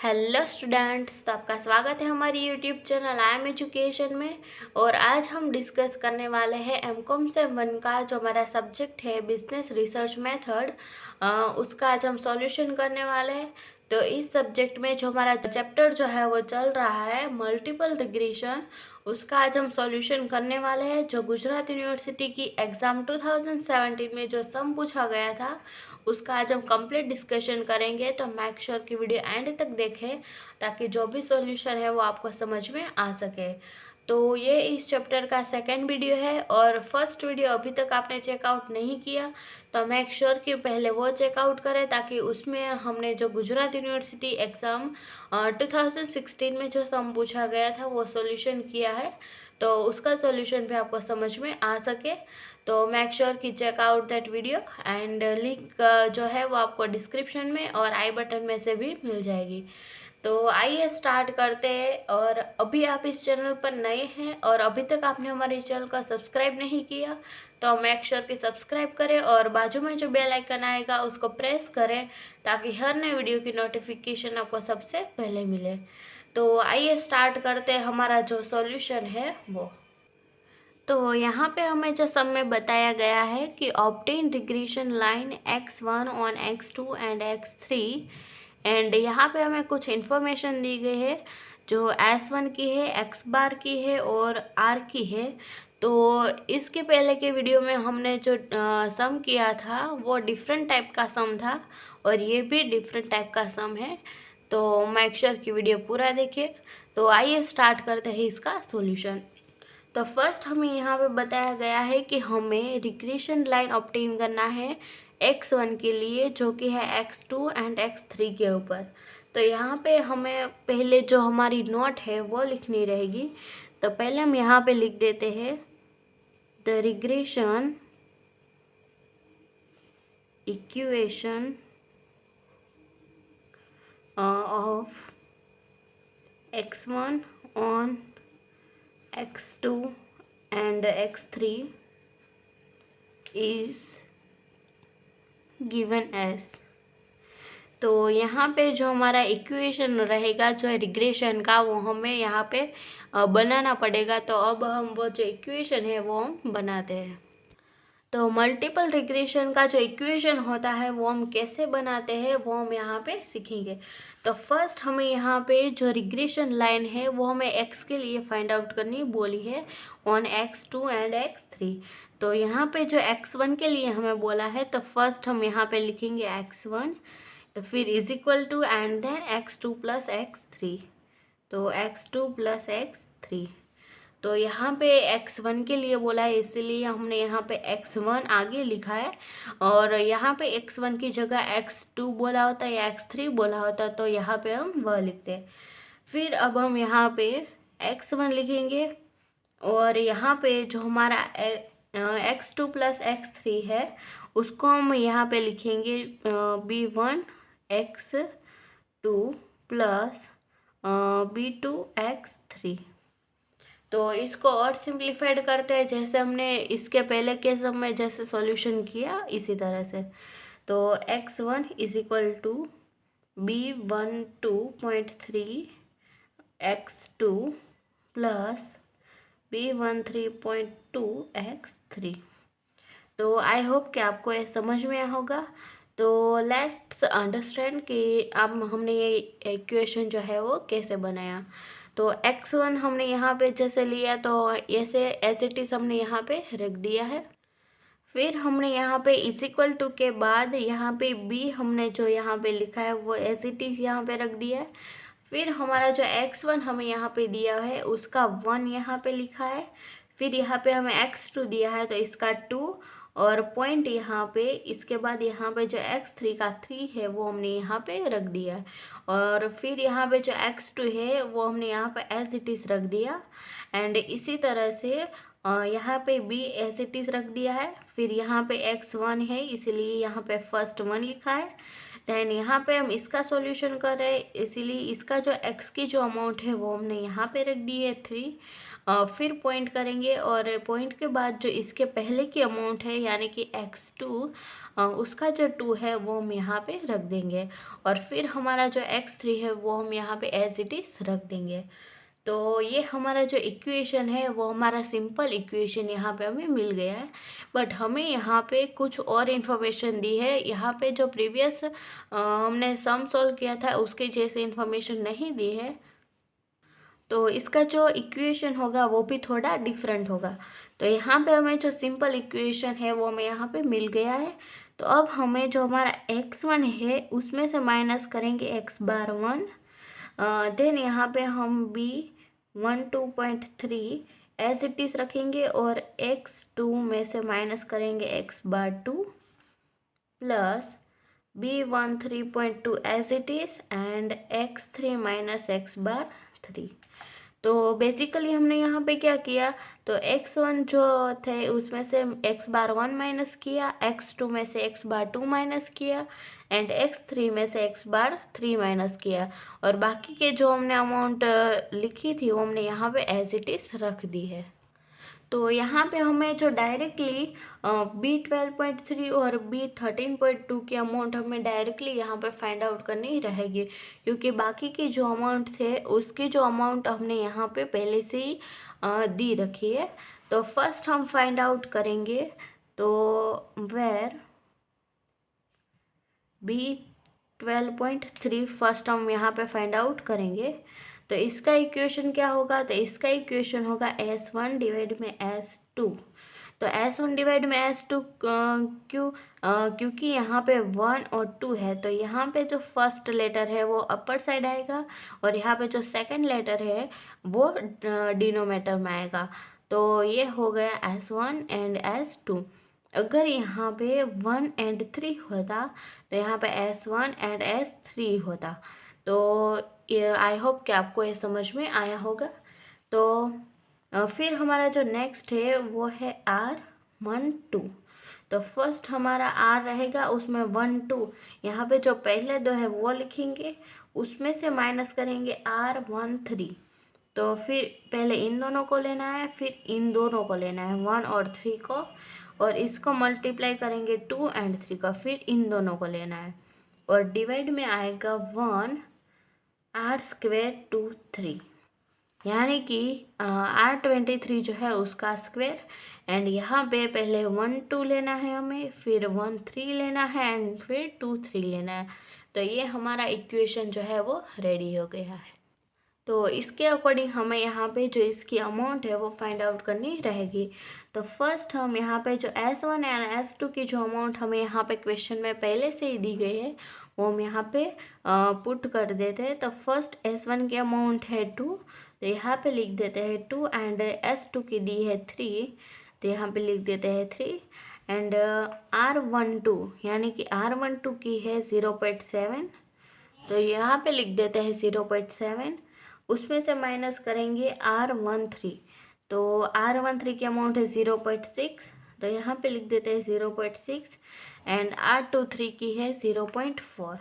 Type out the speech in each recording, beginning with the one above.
Hello students, तो आपका स्वागत है हमारी YouTube channel I am education में। और आज हम डिस्कस करने वाले हैं एमकॉम सेम 1 का जो हमारा सब्जेक्ट है बिजनेस रिसर्च मेथड, उसका आज हम सॉल्यूशन करने वाले हैं। तो इस सब्जेक्ट में जो हमारा चैप्टर जो है वो चल रहा है मल्टीपल रिग्रेशन, उसका आज हम सॉल्यूशन करने वाले हैं। जो गुजरात यूनिवर्सिटी की एग्ज़ाम 2017 में जो सम पूछा गया था उसका आज हम कंप्लीट डिस्कशन करेंगे। तो मेक श्योर की वीडियो एंड तक देखें ताकि जो भी सॉल्यूशन है वो आपको समझ में आ सके। तो ये इस चैप्टर का सेकंड वीडियो है और फर्स्ट वीडियो अभी तक आपने चेकआउट नहीं किया तो मेक श्योर कि पहले वो चेकआउट करें, ताकि उसमें हमने जो गुजरात यूनिवर्सिटी एग्ज़ाम 2016 में जो सम पूछा गया था वो सॉल्यूशन किया है, तो उसका सॉल्यूशन भी आपको समझ में आ सके। तो मेक श्योर कि check out that video and link जो है वो आपको डिस्क्रिप्शन में और आई बटन में से भी मिल जाएगी। तो आइए स्टार्ट करते हैं। और अभी आप इस चैनल पर नए हैं और अभी तक आपने हमारे चैनल का सब्सक्राइब नहीं किया तो मेक श्योर कि सब्सक्राइब करें और बाजू में जो बेल आइकन आएगा उसको प्रेस करें ताकि हर नए वीडियो की नोटिफिकेशन आपको सबसे पहले मिले। तो आइए स्टार्ट करते हैं हमारा जो सॉल्यूशन है वो। तो यहाँ पे हमें जो सम में बताया गया है कि obtain regression line x1 on x2 and x3, and यहाँ पे हमें कुछ इन्फॉर्मेशन दी गई है जो s1 की है, x बार की है और r की है। तो इसके पहले के वीडियो में हमने जो सम किया था वो डिफरेंट टाइप का सम था और ये भी डिफरेंट टाइप का सम है। तो मेक श्योर की वीडियो पूरा देखिए। तो आइए स्टार्ट करते हैं इसका सॉल्यूशन। तो फर्स्ट हमें यहाँ पे बताया गया है कि हमें रिग्रेशन लाइन ऑब्टेन करना है x1 के लिए जो कि है x2 एंड x3 के ऊपर। तो यहाँ पे हमें पहले जो हमारी नोट है वो लिखनी रहेगी। तो पहले हम यहाँ पे लिख देते हैं the regression equation of x1 on x2 and x3 is given as। तो यहाँ पे जो हमारा इक्वेशन रहेगा जो है रिग्रेशन का वो हमें यहाँ पे बनाना पड़ेगा। तो अब हम वो जो इक्वेशन है वो हम बनाते हैं। तो मल्टीपल रिग्रेशन का जो इक्वेशन होता है वो हम कैसे बनाते हैं वो हम यहाँ पे सीखेंगे। तो फर्स्ट हमें यहाँ पे जो रिग्रेशन लाइन है वो हमें x के लिए फाइंड आउट करनी बोली है ऑन x2 एंड x3। तो यहाँ पे जो x1 के लिए हमें बोला है तो फर्स्ट हम यहाँ पे लिखेंगे x1 फिर is equal to and then x2 plus x3। तो x2 प्लस x3। तो यहाँ पे x1 के लिए बोला है इसीलिए हमने यहाँ पे x1 आगे लिखा है, और यहाँ पे x1 की जगह x2 बोला होता है या x3 बोला होता तो यहाँ पे हम वह लिखते हैं। फिर अब हम यहाँ पे x1 लिखेंगे और यहाँ पे जो हमारा x2 प्लस x3 है उसको हम यहाँ पे लिखेंगे b1 x2 plus b2 x3। तो इसको और सिंप्लीफाइड करते हैं जैसे हमने इसके पहले के सम में जैसे सॉल्यूशन किया इसी तरह से। तो x1 is equal to b12.3 x2 plus b13.2 x3। तो आई होप कि आपको ये समझ में आया होगा। तो लेट्स अंडरस्टैंड कि अब हमने ये इक्वेशन जो है वो कैसे बनाया। तो x1 हमने यहाँ पे जैसे लिया तो ऐसे एज इट इज़ हमने यहाँ पे रख दिया है। फिर हमने यहाँ पे इज इक्वल टू के बाद यहाँ पे b हमने जो यहाँ पे लिखा है वो एज इट इज़ यहाँ पे रख दिया है। फिर हमारा जो x1 हमें यहाँ पे दिया है उसका 1 यहाँ पे लिखा है। फिर यहाँ पे हमें x2 दिया है तो इसका 2 और पॉइंट यहाँ पे, इसके बाद यहाँ पे जो x3 का 3 है वो हमने यहाँ पे रख दिया है। और फिर यहाँ पे जो x2 है वो हमने यहाँ पे एज इट इज़ रख दिया। एंड इसी तरह से यहाँ पे b एज इट इज़ रख दिया है। फिर यहाँ पे x1 है इसीलिए यहाँ पे फर्स्ट 1 लिखा है। देन यहाँ पे हम इसका सॉल्यूशन कर रहे हैं इसीलिए इसका जो x की जो अमाउंट है वो हमने यहाँ पे रख दी है 3। फिर पॉइंट करेंगे और पॉइंट के बाद जो इसके पहले की अमाउंट है यानी कि x2, उसका जो 2 है वो हम यहाँ पे रख देंगे और फिर हमारा जो x3 है वो हम यहाँ पे एज इट इज़ रख देंगे। तो ये हमारा जो इक्वेशन है वो हमारा सिंपल इक्वेशन यहाँ पे हमें मिल गया है। बट हमें यहाँ पे कुछ और इन्फॉर्मेशन दी है। यहाँ पे जो प्रीवियस हमने सम सॉल्व किया था उसके जैसे इन्फॉर्मेशन नहीं दी है, तो इसका जो इक्वेशन होगा वो भी थोड़ा डिफरेंट होगा। तो यहाँ पे हमें जो सिंपल इक्वेशन है वो हमें यहाँ पे मिल गया है। तो अब हमें जो हमारा x1 है उसमें से माइनस करेंगे x⁻1, देन यहाँ पे हम b12.3 एज इट इज़ रखेंगे और x2 में से माइनस करेंगे x⁻2 plus b13.2 as it is and x3 minus x⁻3। तो बेसिकली हमने यहाँ पे क्या किया, तो x1 जो थे उसमें से x⁻1 माइनस किया, x2 में से x⁻2 माइनस किया एंड x3 में से x⁻3 माइनस किया और बाकी के जो हमने अमाउंट लिखी थी वो हमने यहाँ पे एज इट इज़ रख दी है। तो यहाँ पे हमें जो डायरेक्टली b12.3 और b13.2 की अमाउंट हमें डायरेक्टली यहाँ पे फाइंड आउट करनी रहेगी, क्योंकि बाकी की जो अमाउंट थे उसकी जो अमाउंट हमने यहाँ पे पहले से ही दी रखी है। तो फर्स्ट हम फाइंड आउट करेंगे, तो वेर b12.3 फर्स्ट हम यहाँ पे फाइंड आउट करेंगे। तो इसका इक्वेशन क्या होगा, तो इसका इक्वेशन होगा S1 डिवाइड में S2। तो S1 डिवाइड में S2 क्योंकि यहाँ पे 1 और 2 है, तो यहाँ पे जो फर्स्ट लेटर है वो अपर साइड आएगा और यहाँ पे जो सेकंड लेटर है वो डिनोमिनेटर में आएगा। तो ये हो गया S1 एंड S2। अगर यहाँ पे 1 एंड 3 होता तो यहाँ पे S1 एंड S3 होता। तो आई होप कि आपको ये समझ में आया होगा। तो फिर हमारा जो नेक्स्ट है वो है R12। तो फर्स्ट हमारा R रहेगा, उसमें 1 2 यहाँ पे जो पहले दो है वो लिखेंगे, उसमें से माइनस करेंगे R13। तो फिर पहले इन दोनों को लेना है, फिर इन दोनों को लेना है 1 और 3 को, और इसको मल्टीप्लाई करेंगे 2 एंड 3 का, फिर इन दोनों को लेना है और डिवाइड में आएगा 1 R² 2 3, यानी कि R23 जो है उसका स्क्वायर। एंड यहाँ पे पहले 1 2 लेना है हमें, फिर 1 3 लेना है एंड फिर 2 3 लेना है। तो ये हमारा इक्वेशन जो है वो रेडी हो गया है। तो इसके अकॉर्डिंग हमें यहाँ पे जो इसकी अमाउंट है वो फाइंड आउट करनी रहेगी। तो फर्स्ट हम यहाँ पे जो S1 एंड S2 की जो अमाउंट हमें यहाँ पे क्वेश्चन में पहले से ही दी गई है वो हम यहाँ पे पुट कर देते हैं। तो फर्स्ट S1 की अमाउंट है 2, तो यहाँ पे लिख देते हैं 2 एंड S2 की दी है 3, तो यहाँ पे लिख देते हैं 3 एंड R12 यानी कि R12 की है 0.7, तो यहाँ पे लिख देते हैं 0.7, उसमें से माइनस करेंगे R13। तो R13 की अमाउंट है 0.6, तो यहाँ पे लिख देते हैं 0.6 एंड R23 की है 0.4,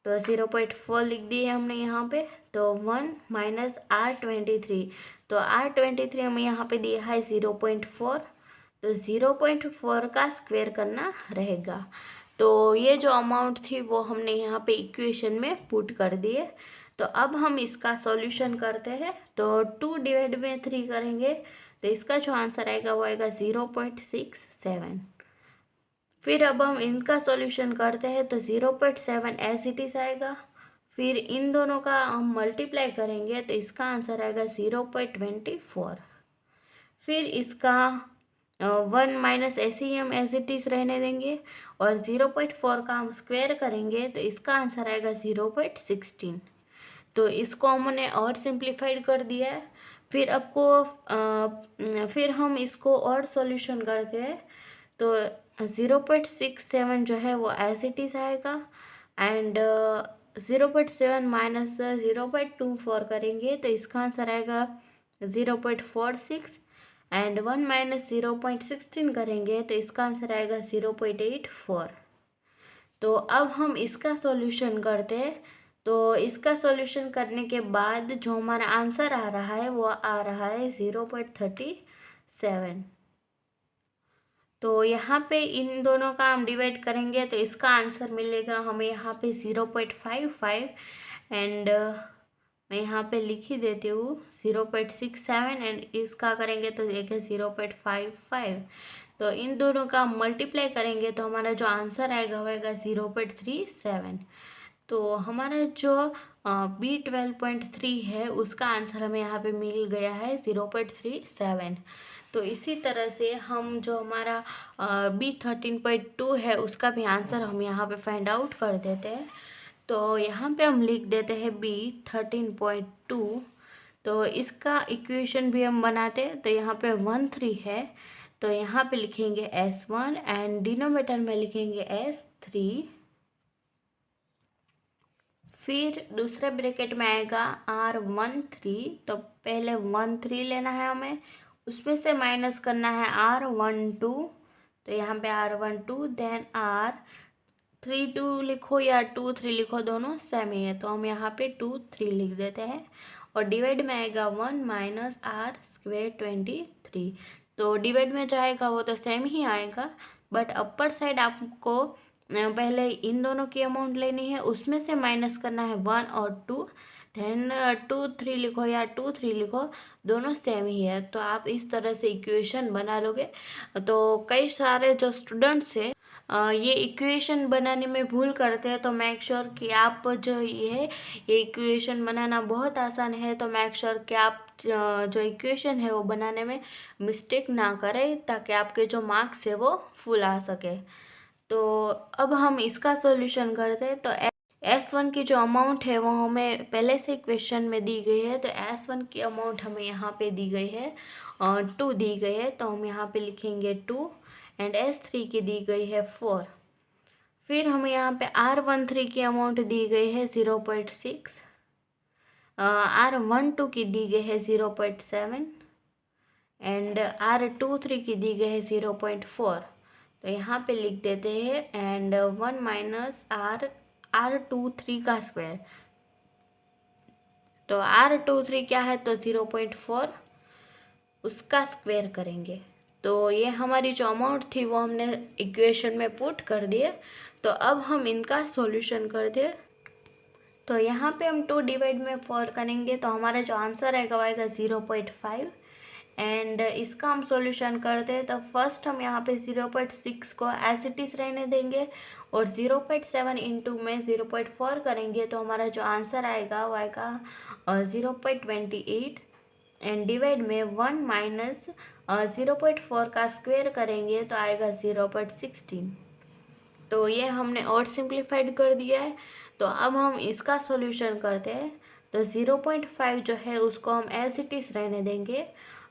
तो 0.4 लिख दिए हमने यहाँ पे। तो 1 माइनस R23, तो R23 हमें यहाँ पे दिया है 0.4, तो 0.4 का स्क्वायर करना रहेगा। तो ये जो अमाउंट थी वो हमने यहाँ पे इक्वेशन में पुट कर दिए। तो अब हम इसका सॉल्यूशन करते हैं। तो 2 डिवाइड में 3 करेंगे तो इसका जो आंसर आएगा वो आएगा 0.67। फिर अब हम इनका सॉल्यूशन करते हैं तो 0.7 एज इट इज़ आएगा। फिर इन दोनों का हम मल्टीप्लाई करेंगे तो इसका आंसर आएगा 0.24। फिर इसका 1 माइनस ऐसे ही हम एज इट इज़ रहने देंगे और 0.4 का हम स्क्वायर करेंगे तो इसका आंसर आएगा 0.16। तो इसको हमने और सिंप्लीफाइड कर दिया है। फिर फिर हम इसको और सॉल्यूशन करते हैं तो 0.67 जो है वो एज इट इज़ आएगा एंड 0.7 माइनस 0.24 करेंगे तो इसका आंसर आएगा 0.46 एंड 1 माइनस 0.16 करेंगे तो इसका आंसर आएगा 0.84। तो अब हम इसका सॉल्यूशन करते हैं तो इसका सॉल्यूशन करने के बाद जो हमारा आंसर आ रहा है वो आ रहा है 0.37। तो यहाँ पे इन दोनों का हम डिवाइड करेंगे तो इसका आंसर मिलेगा हमें यहाँ पे 0.55 एंड मैं यहाँ पे लिख ही देती हूँ 0.67 एंड इसका करेंगे तो एक है 0.55। तो इन दोनों का मल्टीप्लाई करेंगे तो हमारा जो आंसर आएगा वो आएगा 0.37। तो हमारा जो B12.3 है उसका आंसर हमें यहाँ पे मिल गया है 0.37। तो इसी तरह से हम जो हमारा B13.2 है उसका भी आंसर हम यहाँ पे फाइंड आउट कर देते हैं। तो यहाँ पे हम लिख देते हैं B13.2। तो इसका इक्वेशन भी हम बनाते हैं। तो यहाँ पे 1 3 है तो यहाँ पे लिखेंगे S1 एंड डिनोमिनेटर में लिखेंगे S3। फिर दूसरे ब्रैकेट में आएगा R13। तो पहले 1 3 लेना है हमें, उसमें से माइनस करना है R12। तो यहाँ पे R12 देन R32 लिखो या 2 3 लिखो, दोनों सेम ही है तो हम यहाँ पे 2 3 लिख देते हैं। और डिवाइड में आएगा 1 माइनस R² 23। तो डिवाइड में जाएगा वो तो सेम ही आएगा, बट अपर साइड आपको पहले इन दोनों की अमाउंट लेनी है, उसमें से माइनस करना है 1 और 2 देन 2 3 लिखो या 2 3 लिखो, दोनों सेम ही है। तो आप इस तरह से इक्वेशन बना लोगे। तो कई सारे जो स्टूडेंट्स हैं ये इक्वेशन बनाने में भूल करते हैं, तो मेक श्योर कि आप जो ये इक्वेशन बनाना बहुत आसान है। तो मेक श्योर कि आप जो इक्वेशन है वो बनाने में मिस्टेक ना करें ताकि आपके जो मार्क्स है वो फुल आ सके। तो अब हम इसका सॉल्यूशन करते हैं। तो S1 की जो अमाउंट है वो हमें पहले से क्वेश्चन में दी गई है। तो S1 की अमाउंट हमें यहाँ पे दी गई है 2 दी गई है, तो हम यहाँ पे लिखेंगे 2 एंड S3 की दी गई है 4। फिर हमें यहाँ पे R13 की अमाउंट दी गई है 0.6, R12 की दी गई है 0.7 एंड R23 की दी गई है 0.4। तो यहाँ पे लिख देते हैं एंड 1 माइनस R23 का स्क्वायर। तो R23 क्या है तो 0.4, उसका स्क्वायर करेंगे। तो ये हमारी जो अमाउंट थी वो हमने इक्वेशन में पुट कर दिए। तो अब हम इनका सॉल्यूशन कर दे। तो यहाँ पे हम 2 डिवाइड में 4 करेंगे तो हमारा जो आंसर आएगा वो आएगा 0.5 एंड इसका हम सॉल्यूशन करते हैं। तो फर्स्ट हम यहाँ पे 0.6 को एज इट इज़ रहने देंगे और 0.7 इंटू में 0.4 करेंगे तो हमारा जो आंसर आएगा वो आएगा 0.28 एंड डिवाइड में 1 माइनस 0.4 का स्क्वायर करेंगे तो आएगा 0.16। तो ये हमने और सिंप्लीफाइड कर दिया है। तो अब हम इसका सॉल्यूशन करते हैं। तो 0.5 जो है उसको हम एज इट इज़ रहने देंगे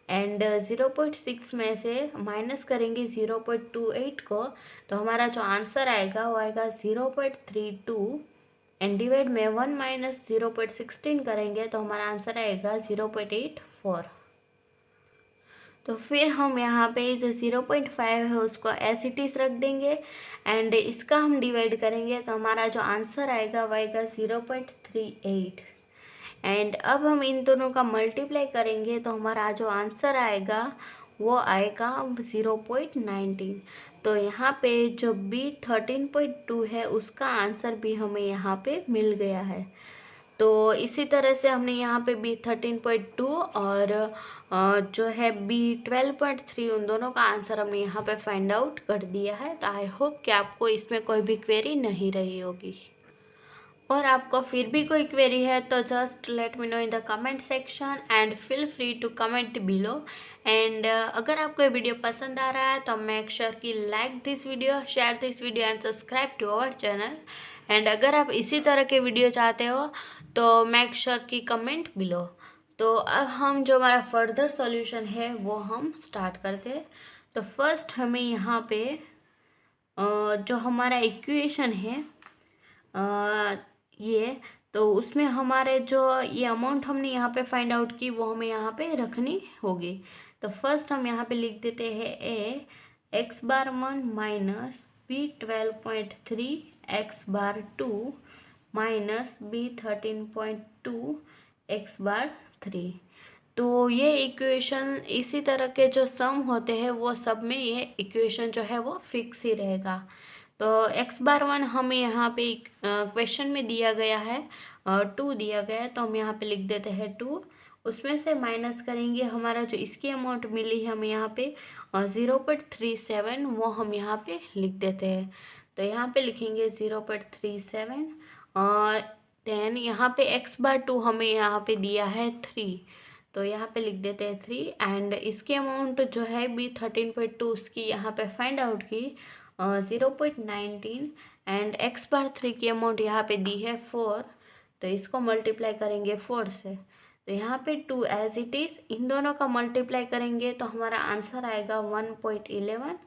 एंड 0.6 में से माइनस करेंगे 0.28 को, तो हमारा जो आंसर आएगा वो आएगा 0.32 एंड डिवाइड में 1 माइनस 0.16 करेंगे तो हमारा आंसर आएगा 0.84। तो फिर हम यहाँ पे जो 0.5 है उसको एज इट इज़ रख देंगे एंड इसका हम डिवाइड करेंगे तो हमारा जो आंसर आएगा वो आएगा 0.38 एंड अब हम इन दोनों का मल्टीप्लाई करेंगे तो हमारा जो आंसर आएगा वो आएगा 0.19। तो यहाँ पे जो B13.2 है उसका आंसर भी हमें यहाँ पे मिल गया है। तो इसी तरह से हमने यहाँ पे B13.2 और जो है B12.3 उन दोनों का आंसर हमने यहाँ पे फाइंड आउट कर दिया है। तो आई होप कि आपको इसमें कोई भी क्वेरी नहीं रही होगी। और आपको फिर भी कोई क्वेरी है तो just let me know in the comment section and feel free to comment below. And अगर आपको ये वीडियो पसंद आ रहा है तो मेक श्योर कि like this video, share this video and subscribe to our channel. And अगर आप इसी तरह के वीडियो चाहते हो तो मेक श्योर कि कमेंट बिलो। तो अब हम जो हमारा फर्दर सॉल्यूशन है वो हम स्टार्ट करते हैं। तो फर्स्ट हमें यहाँ पे जो हमारा इक्वेशन है ये, तो उसमें हमारे जो ये अमाउंट हमने यहाँ पे फाइंड आउट की वो हमें यहाँ पे रखनी होगी। तो फर्स्ट हम यहाँ पे लिख देते हैं x⁻1 minus B12.3 x⁻2 minus B13.2 x/3। तो ये इक्वेशन, इसी तरह के जो सम होते हैं वो सब में ये इक्वेशन जो है वो फिक्स ही रहेगा। तो x/1 हमें यहाँ पे क्वेश्चन में दिया गया है 2 दिया गया है, तो हम यहाँ पे लिख देते हैं 2। उसमें से माइनस करेंगे हमारा जो इसकी अमाउंट मिली है हमें यहाँ पे 0.37, वो हम यहाँ पे लिख देते हैं। तो यहाँ पे लिखेंगे 0.37 और देन यहाँ पे x/2 हमें यहाँ पे दिया है 3, तो यहाँ पे लिख देते हैं 3। एंड इसकी अमाउंट जो है B13.2 उसकी यहाँ पे फाइंड आउट की 0.19 एंड x/3 की अमाउंट यहाँ पे दी है 4, तो इसको मल्टीप्लाई करेंगे 4 से। तो यहाँ पे 2 एज इट इज़, इन दोनों का मल्टीप्लाई करेंगे तो हमारा आंसर आएगा 1.11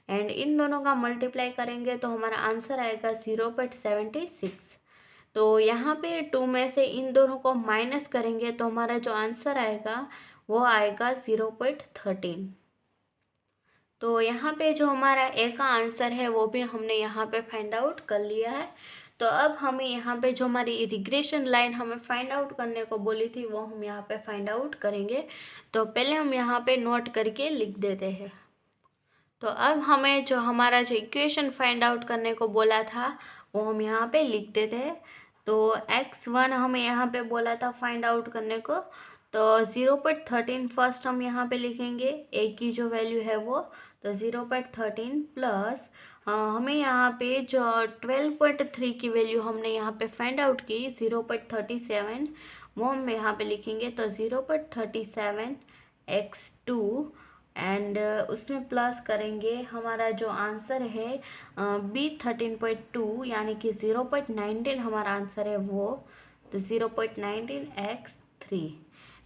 एंड इन दोनों का मल्टीप्लाई करेंगे तो हमारा आंसर आएगा 0.76। तो यहाँ पे 2 में से इन दोनों को माइनस करेंगे तो हमारा जो आंसर आएगा वो आएगा 0.13। तो यहाँ पे जो हमारा ए का आंसर है वो भी हमने यहाँ पे फाइंड आउट कर लिया है। तो अब हमें यहाँ पे जो हमारी रिग्रेशन लाइन हमें फाइंड आउट करने को बोली थी वो हम यहाँ पे फाइंड आउट करेंगे। तो पहले हम यहाँ पे नोट करके लिख देते हैं। तो अब हमें जो हमारा जो इक्वेशन फाइंड आउट करने को बोला था वो हम यहाँ पे लिख देते हैं। तो x1 हमें यहाँ पे बोला था फाइंड आउट करने को, तो 0.13 फर्स्ट हम यहाँ पे लिखेंगे, a की जो वैल्यू है वो, तो 0.13 प्लस हमें यहाँ पे जो 12.3 की वैल्यू हमने यहाँ पे फाइंड आउट की 0.37, वो हम यहाँ पे लिखेंगे। तो 0.37 x2 एंड उसमें प्लस करेंगे हमारा जो आंसर है B13.2 यानी कि 0.19 हमारा आंसर है वो, तो 0.19 x3।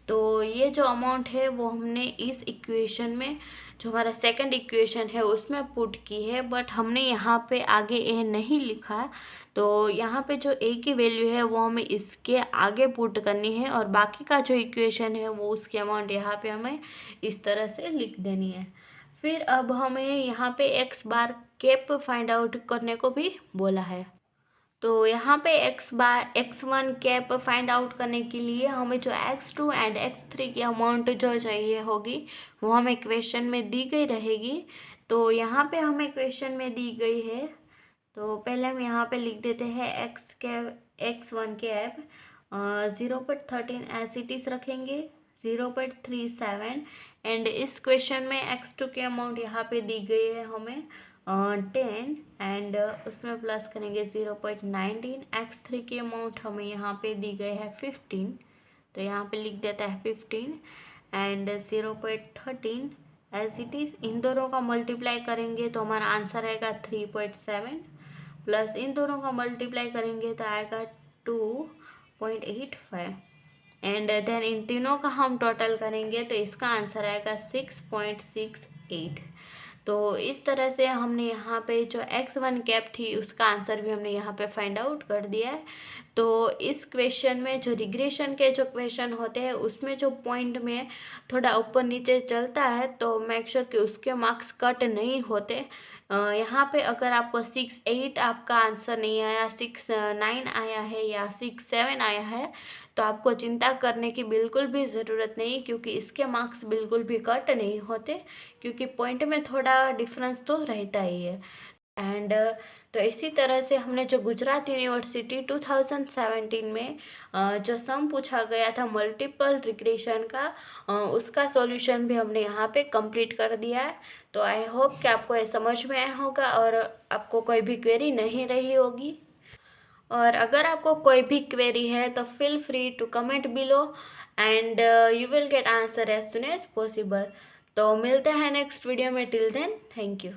तो ये जो अमाउंट है वो हमने इस इक्वेशन में, जो हमारा सेकंड इक्वेशन है उसमें पुट की है, बट हमने यहाँ पे आगे ए नहीं लिखा। तो यहाँ पे जो ए की वैल्यू है वो हमें इसके आगे पुट करनी है और बाकी का जो इक्वेशन है वो उसकी अमाउंट यहाँ पे हमें इस तरह से लिख देनी है। फिर अब हमें यहाँ पे x फाइंड आउट करने को भी बोला है। तो यहाँ पे x1 कैप फाइंड आउट करने के लिए हमें जो x2 एंड x3 की अमाउंट जो चाहिए होगी वो हमें क्वेश्चन में दी गई रहेगी। तो यहाँ पे हमें क्वेश्चन में दी गई है, तो पहले हम यहाँ पे लिख देते हैं x1 cap 0.13 as it is रखेंगे, 0.37 एंड इस क्वेश्चन में x2 की अमाउंट यहाँ पे दी गई है हमें 10 एंड उसमें प्लस करेंगे 0.19, x3 की अमाउंट हमें यहाँ पे दी गई है 15, तो यहाँ पे लिख देता है 15 एंड 0.13 एज इट इज़। इन दोनों का मल्टीप्लाई करेंगे तो हमारा आंसर आएगा 3.7 प्लस इन दोनों का मल्टीप्लाई करेंगे तो आएगा 2.85 एंड देन इन तीनों का हम टोटल करेंगे तो इसका आंसर आएगा 6.68। तो इस तरह से हमने यहाँ पे जो x1 कैप थी उसका आंसर भी हमने यहाँ पे फाइंड आउट कर दिया है। तो इस क्वेश्चन में जो रिग्रेशन के जो क्वेश्चन होते हैं उसमें जो पॉइंट में थोड़ा ऊपर नीचे चलता है तो मेक श्योर कि उसके मार्क्स कट नहीं होते। यहाँ पे अगर आपको 6-8 आपका आंसर नहीं आया, 6-9 आया है या 6-7 आया है तो आपको चिंता करने की बिल्कुल भी ज़रूरत नहीं, क्योंकि इसके मार्क्स बिल्कुल भी कट नहीं होते, क्योंकि पॉइंट में थोड़ा डिफरेंस तो रहता ही है। एंड तो इसी तरह से हमने जो गुजरात यूनिवर्सिटी 2017 में जो सम पूछा गया था मल्टीपल रिग्रेशन का, उसका सॉल्यूशन भी हमने यहाँ पे कंप्लीट कर दिया है। तो आई होप कि आपको ये समझ में आया होगा और आपको कोई भी क्वेरी नहीं रही होगी। और अगर आपको कोई भी क्वेरी है तो feel free to comment below and you will get answer as soon as possible. तो मिलते हैं नेक्स्ट वीडियो में, टिल देन थैंक यू।